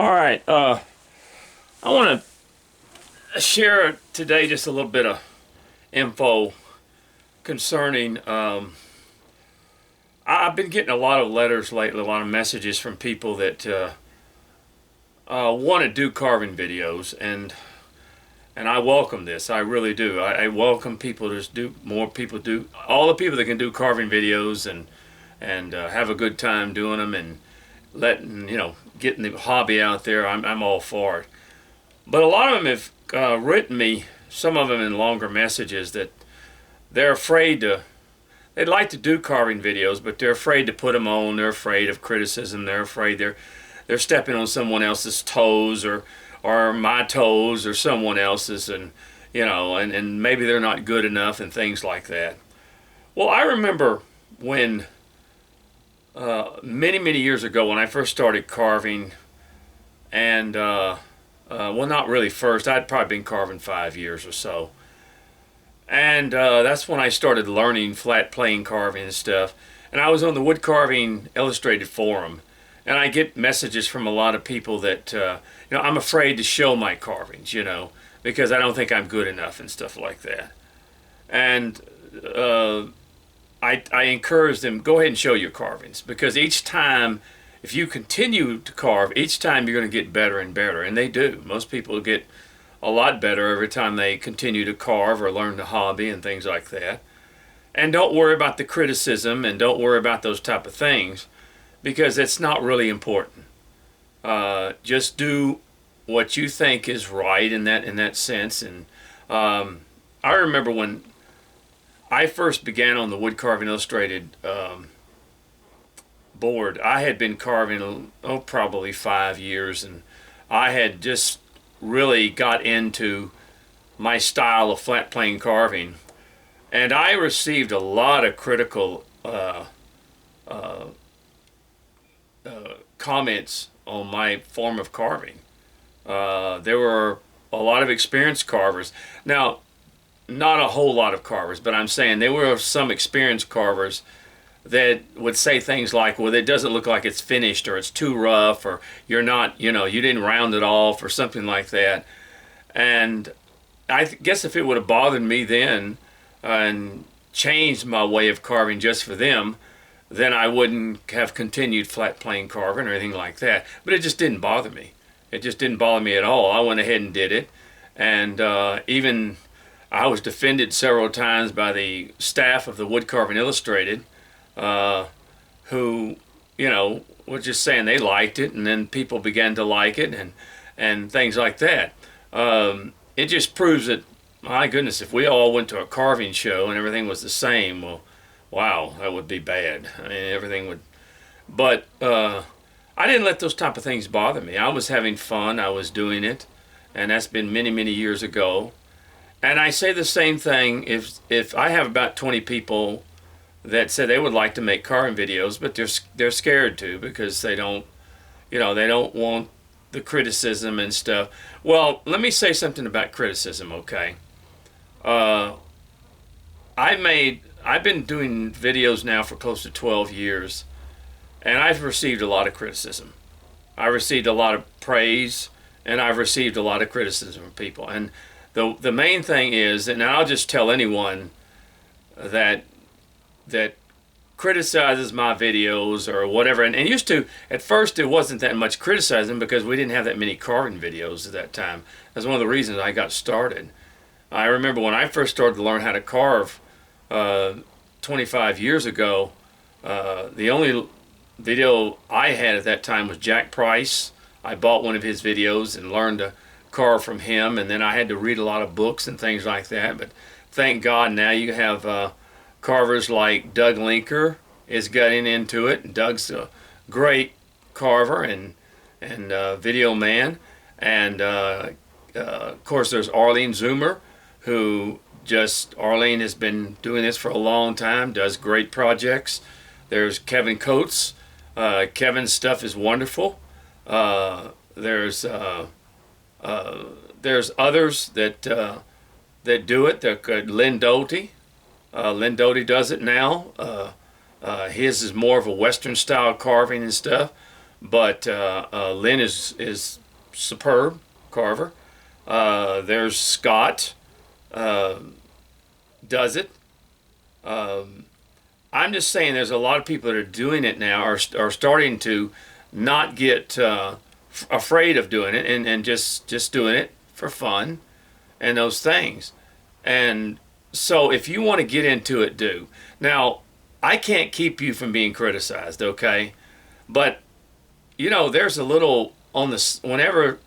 All right. I want to share today just a little bit of info concerning. I've been getting a lot of letters lately, a lot of messages from people that want to do carving videos, and I welcome this. I really do. I welcome people to do more. People do all the people that can do carving videos and have a good time doing them and letting getting the hobby out there. I'm all for it. But a lot of them have written me, some of them in longer messages, that they're afraid to, they'd like to do carving videos, but they're afraid to put them on. They're afraid of criticism. They're afraid they're stepping on someone else's toes or my toes or someone else's, and and maybe they're not good enough and things like that. Well, I remember when many years ago when I first started carving, and well, not really first. I'd probably been carving 5 years or so. And that's when I started learning flat plane carving and stuff. And I was on the Wood Carving Illustrated forum. And I get messages from a lot of people that, I'm afraid to show my carvings, because I don't think I'm good enough and stuff like that. And I encourage them, go ahead and show your carvings. Because each time, if you continue to carve, each time you're going to get better and better. And they do. Most people get a lot better every time they continue to carve or learn the hobby and things like that. And don't worry about the criticism and don't worry about those type of things, because it's not really important. Just do what you think is right in that sense. And I remember when I first began on the Wood Carving Illustrated board, I had been carving probably 5 years, and I had just really got into my style of flat plane carving, and I received a lot of critical comments on my form of carving. There were a lot of experienced carvers. Now, not a whole lot of carvers, but I'm saying there were some experienced carvers that would say things like, well, it doesn't look like it's finished, or it's too rough, or you're not, you didn't round it off, or something like that. And I guess if it would have bothered me then and changed my way of carving just for them, then I wouldn't have continued flat plane carving or anything like that. But it just didn't bother me. It just didn't bother me at all. I went ahead and did it. And even I was defended several times by the staff of the Wood Carving Illustrated, who, were just saying they liked it, and then people began to like it, and things like that. It just proves that, my goodness, if we all went to a carving show and everything was the same, well, wow, that would be bad. I mean, everything would. But I didn't let those type of things bother me. I was having fun. I was doing it, and that's been many years ago. And I say the same thing if I have about 20 people that said they would like to make carving videos, but they're scared to, because they don't want the criticism and stuff. Well, let me say something about criticism, okay? I've been doing videos now for close to 12 years, and I've received a lot of criticism. I received a lot of praise, and I've received a lot of criticism from people. And the main thing is, and I'll just tell anyone that criticizes my videos or whatever, and used to, at first it wasn't that much criticizing because we didn't have that many carving videos at that time. That's one of the reasons I got started. I remember when I first started to learn how to carve 25 years ago, the only video I had at that time was Jack Price. I bought one of his videos and learned to carve from him, and then I had to read a lot of books and things like that. But thank God now you have carvers like Doug Linker is getting into it. Doug's a great carver and video man. And of course there's Arlene Zoomer, Arlene has been doing this for a long time, does great projects. There's Kevin Coates. Kevin's stuff is wonderful. There's others that do it. Lynn Doty. Lynn Doty does it now. His is more of a Western style carving and stuff. But Lynn is superb carver. There's Scott does it. I'm just saying there's a lot of people that are doing it now, are starting to not get afraid of doing it, and just doing it for fun and those things. And so if you want to get into it, do. Now, I can't keep you from being criticized, okay? But, there's a little on the, whenever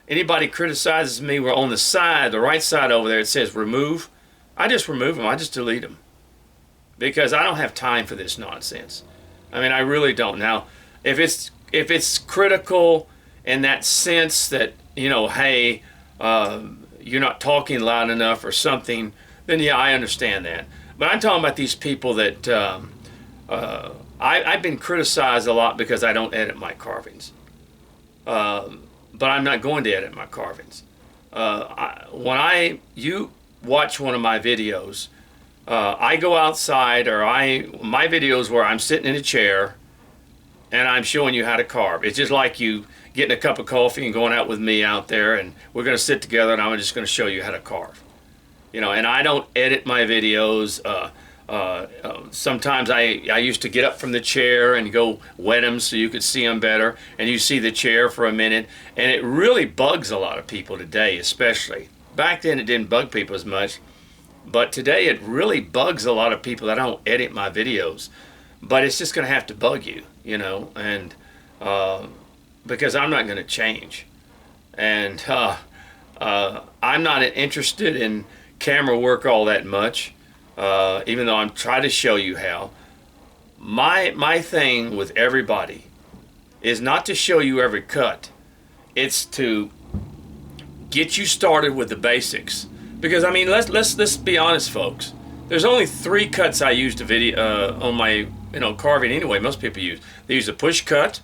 anybody criticizes me, we're on the side, the right side over there, it says remove. I just remove them. I just delete them. Because I don't have time for this nonsense. I mean, I really don't. Now, if it's critical in that sense that, hey, you're not talking loud enough or something, then yeah, I understand that. But I'm talking about these people that I've been criticized a lot because I don't edit my carvings. But I'm not going to edit my carvings. When you watch one of my videos, I go outside, or my videos where I'm sitting in a chair and I'm showing you how to carve. It's just like you getting a cup of coffee and going out with me out there, and we're going to sit together and I'm just going to show you how to carve. And I don't edit my videos. Sometimes I used to get up from the chair and go wet them so you could see them better, and you see the chair for a minute, and it really bugs a lot of people today, especially. Back then it didn't bug people as much, but today it really bugs a lot of people that I don't edit my videos. But it's just going to have to bug you, and because I'm not going to change. And I'm not interested in camera work all that much, even though I'm trying to show you how. My thing with everybody is not to show you every cut. It's to get you started with the basics. Because I mean, let's be honest, folks. There's only 3 cuts I use to video on my carving anyway. Most people use. They use a push cut,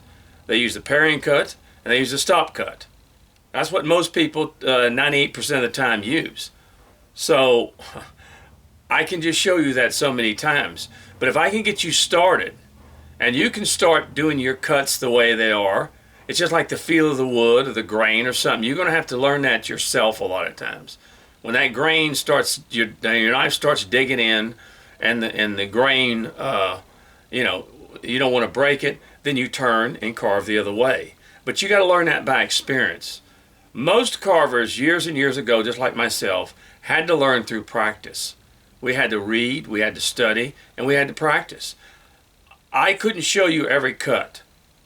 they use the parrying cut, and they use a stop cut. That's what most people 98% of the time use. So I can just show you that so many times. But if I can get you started, and you can start doing your cuts the way they are, it's just like the feel of the wood or the grain or something. You're going to have to learn that yourself a lot of times. When that grain starts, your knife starts digging in, and the grain, you don't want to break it, then you turn and carve the other way. But you got to learn that by experience. Most carvers years and years ago, just like myself, had to learn through practice. We had to read, we had to study, and we had to practice. I couldn't show you every cut,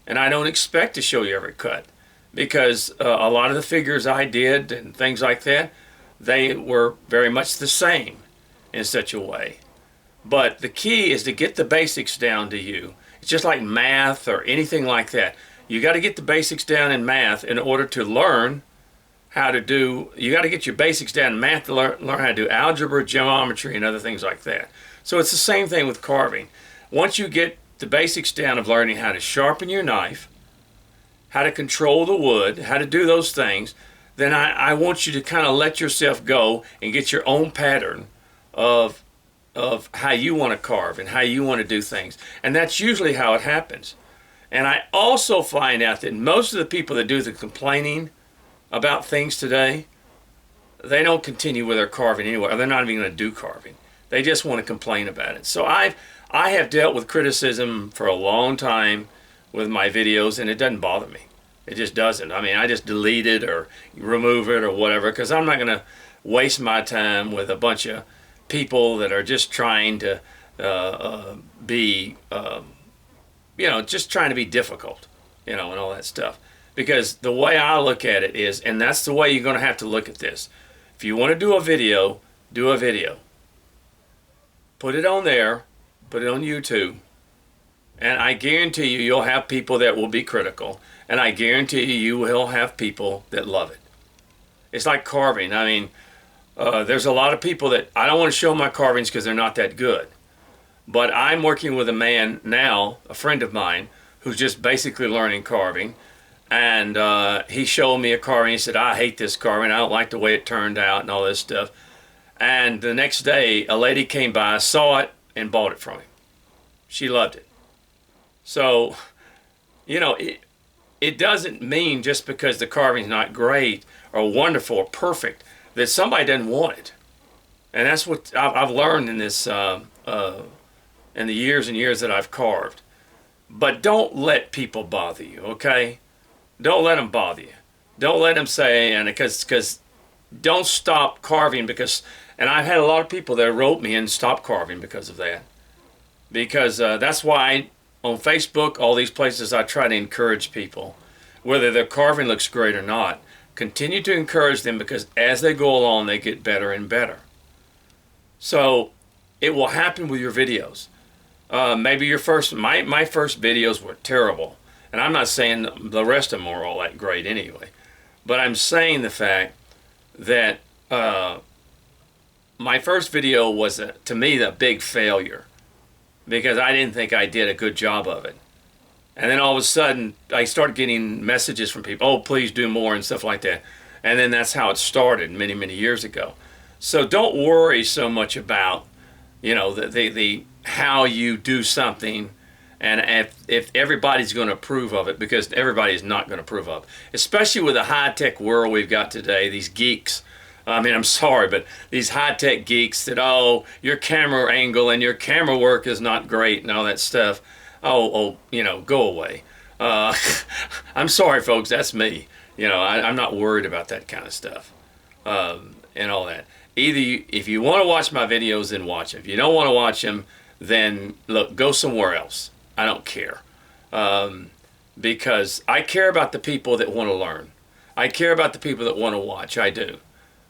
and I don't expect to show you every cut, because a lot of the figures I did and things like that, they were very much the same in such a way. But the key is to get the basics down to you. It's just like math or anything like that. You got to get the basics down in math in order to learn how to do, you got to get your basics down in math to learn how to do algebra, geometry, and other things like that. So it's the same thing with carving. Once you get the basics down of learning how to sharpen your knife, how to control the wood, how to do those things, then I want you to kind of let yourself go and get your own pattern of how you want to carve and how you want to do things. And that's usually how it happens. And I also find out that most of the people that do the complaining about things today, they don't continue with their carving anyway, or they're not even going to do carving. They just want to complain about it. So I have dealt with criticism for a long time with my videos, and it doesn't bother me. It just doesn't. I mean, I just delete it or remove it or whatever, because I'm not going to waste my time with a bunch of people that are just trying to be, just trying to be difficult, and all that stuff. Because the way I look at it is, and that's the way you're going to have to look at this. If you want to do a video, do a video. Put it on there, put it on YouTube, and I guarantee you'll have people that will be critical, and I guarantee you will have people that love it. It's like carving. I mean, there's a lot of people that I don't want to show my carvings because they're not that good. But I'm working with a man now, a friend of mine, who's just basically learning carving. And he showed me a carving. He said, I hate this carving. I don't like the way it turned out and all this stuff. And the next day, a lady came by, saw it, and bought it from him. She loved it. So you know, it doesn't mean just because the carving's not great or wonderful or perfect that somebody doesn't want it. And that's what I've learned in this, in the years and years that I've carved. But don't let people bother you, okay? Don't let them bother you. Don't let them say, and because don't stop carving because, and I've had a lot of people that wrote me and stopped carving because of that. Because that's why on Facebook, all these places, I try to encourage people, whether their carving looks great or not, continue to encourage them because as they go along, they get better and better. So it will happen with your videos. Maybe your first, my first videos were terrible. And I'm not saying the rest of them were all that great anyway. But I'm saying the fact that my first video was, to me, the big failure. Because I didn't think I did a good job of it. And then all of a sudden, I started getting messages from people, oh, please do more and stuff like that. And then that's how it started many, many years ago. So don't worry so much about, you know, the how you do something and if everybody's going to approve of it, because everybody's not going to approve of it. Especially with the high-tech world we've got today, these geeks. I mean, I'm sorry, but these high-tech geeks that, oh, your camera angle and your camera work is not great and all that stuff. Oh, you know, go away. I'm sorry, folks, that's me. You know, I'm not worried about that kind of stuff and all that. Either if you want to watch my videos, then watch them. If you don't want to watch them, then look, go somewhere else. I don't care. Because I care about the people that want to learn. I care about the people that want to watch. I do.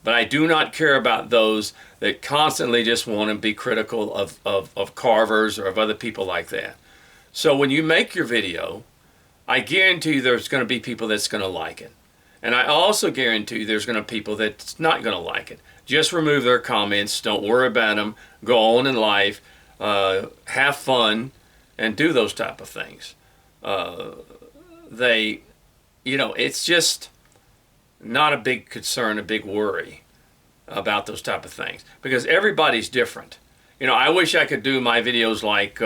But I do not care about those that constantly just want to be critical of carvers or of other people like that. So when you make your video, I guarantee you there's going to be people that's going to like it. And I also guarantee you there's going to be people that's not going to like it. Just remove their comments. Don't worry about them. Go on in life. Have fun. And do those type of things. You know, it's just not a big concern, a big worry about those type of things. Because everybody's different. You know, I wish I could do my videos like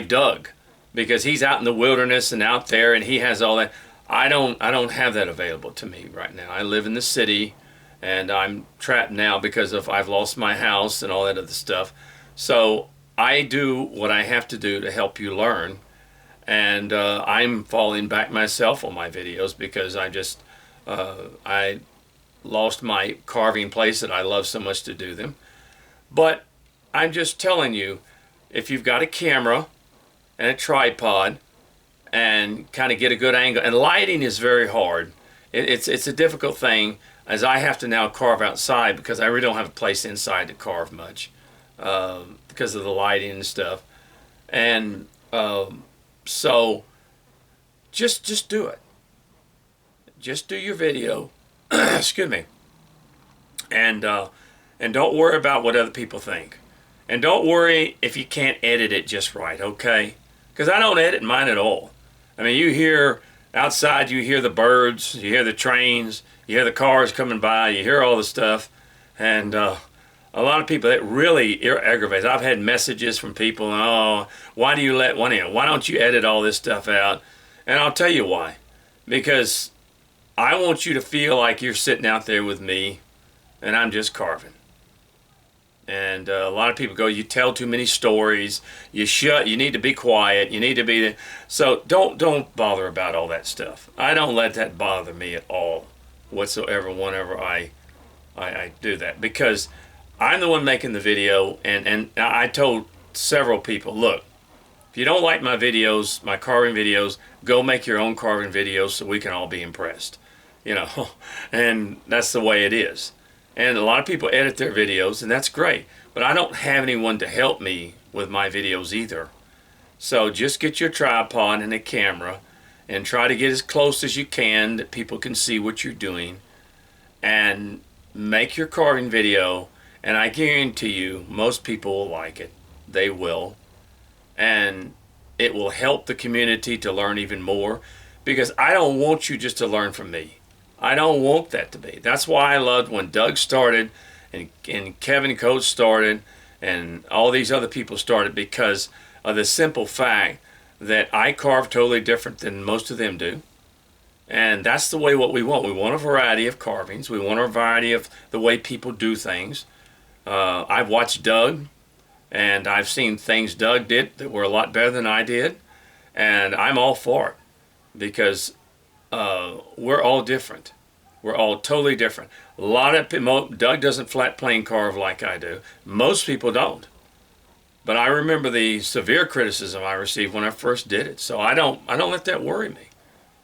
Doug. Because he's out in the wilderness and out there and he has all that. I don't have that available to me right now. I live in the city and I'm trapped now because I've lost my house and all that other stuff. So I do what I have to do to help you learn, and I'm falling back myself on my videos because I lost my carving place that I love so much to do them. But I'm just telling you, if you've got a camera and a tripod and kind of get a good angle, and lighting is very hard. It's a difficult thing, as I have to now carve outside because I really don't have a place inside to carve much. Because of the lighting and stuff, and so just do it. Just do your video. Excuse me. And don't worry about what other people think, and don't worry if you can't edit it just right. Okay? Because I don't edit mine at all. I mean, you hear outside, you hear the birds, you hear the trains, you hear the cars coming by, you hear all the stuff, and a lot of people, that really aggravates. I've had messages from people, oh, why don't you edit all this stuff out? And I'll tell you why. Because I want you to feel like you're sitting out there with me and I'm just carving. And a lot of people go, you tell too many stories, you need to be quiet, you need to be... So don't bother about all that stuff. I don't let that bother me at all whatsoever whenever I do that. Because I'm the one making the video, and I told several people, look, if you don't like my videos, my carving videos, go make your own carving videos so we can all be impressed. You know, and that's the way it is. And a lot of people edit their videos, and that's great. But I don't have anyone to help me with my videos either. So just get your tripod and a camera and try to get as close as you can that people can see what you're doing. And make your carving video. And I guarantee you, most people will like it. They will. And it will help the community to learn even more. Because I don't want you just to learn from me. I don't want that to be. That's why I loved when Doug started and Kevin Coates started and all these other people started, because of the simple fact that I carve totally different than most of them do. And that's the way what we want. We want a variety of carvings. We want a variety of the way people do things. I've watched Doug, and I've seen things Doug did that were a lot better than I did. And I'm all for it because we're all different. We're all totally different. A lot of people, Doug doesn't flat plane carve like I do. Most people don't. But I remember the severe criticism I received when I first did it. So I don't let that worry me.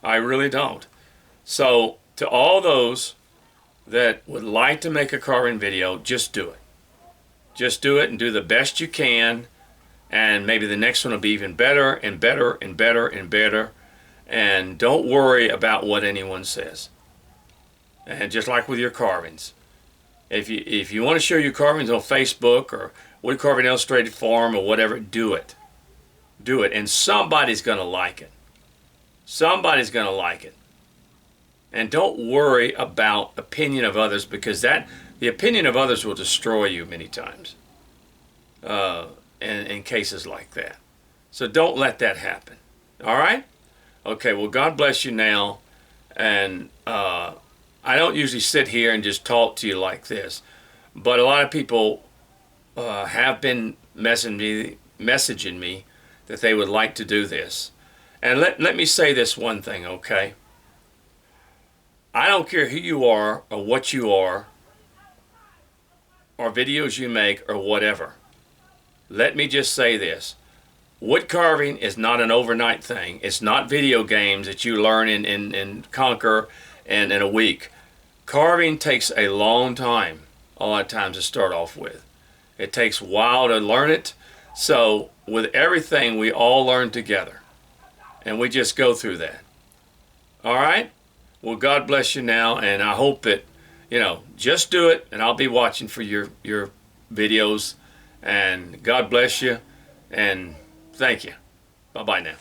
I really don't. So to all those that would like to make a carving video, just do it. Just do it and do the best you can. And maybe the next one will be even better and better and better and better. And don't worry about what anyone says. And just like with your carvings, if you want to show your carvings on Facebook or Wood Carving Illustrated Forum or whatever, do it. Do it. And somebody's going to like it. Somebody's going to like it. And don't worry about opinion of others, because the opinion of others will destroy you many times in cases like that. So don't let that happen. All right? Okay, well, God bless you now. And I don't usually sit here and just talk to you like this, but a lot of people have been messaging me that they would like to do this. And let me say this one thing, okay? I don't care who you are or what you are or videos you make or whatever. Let me just say this. Wood carving is not an overnight thing. It's not video games that you learn and conquer in a week. Carving takes a long time, a lot of times, to start off with. It takes a while to learn it. So with everything, we all learn together. And we just go through that. All right? Well, God bless you now. And I hope that, just do it. And I'll be watching for your videos. And God bless you. And thank you. Bye-bye now.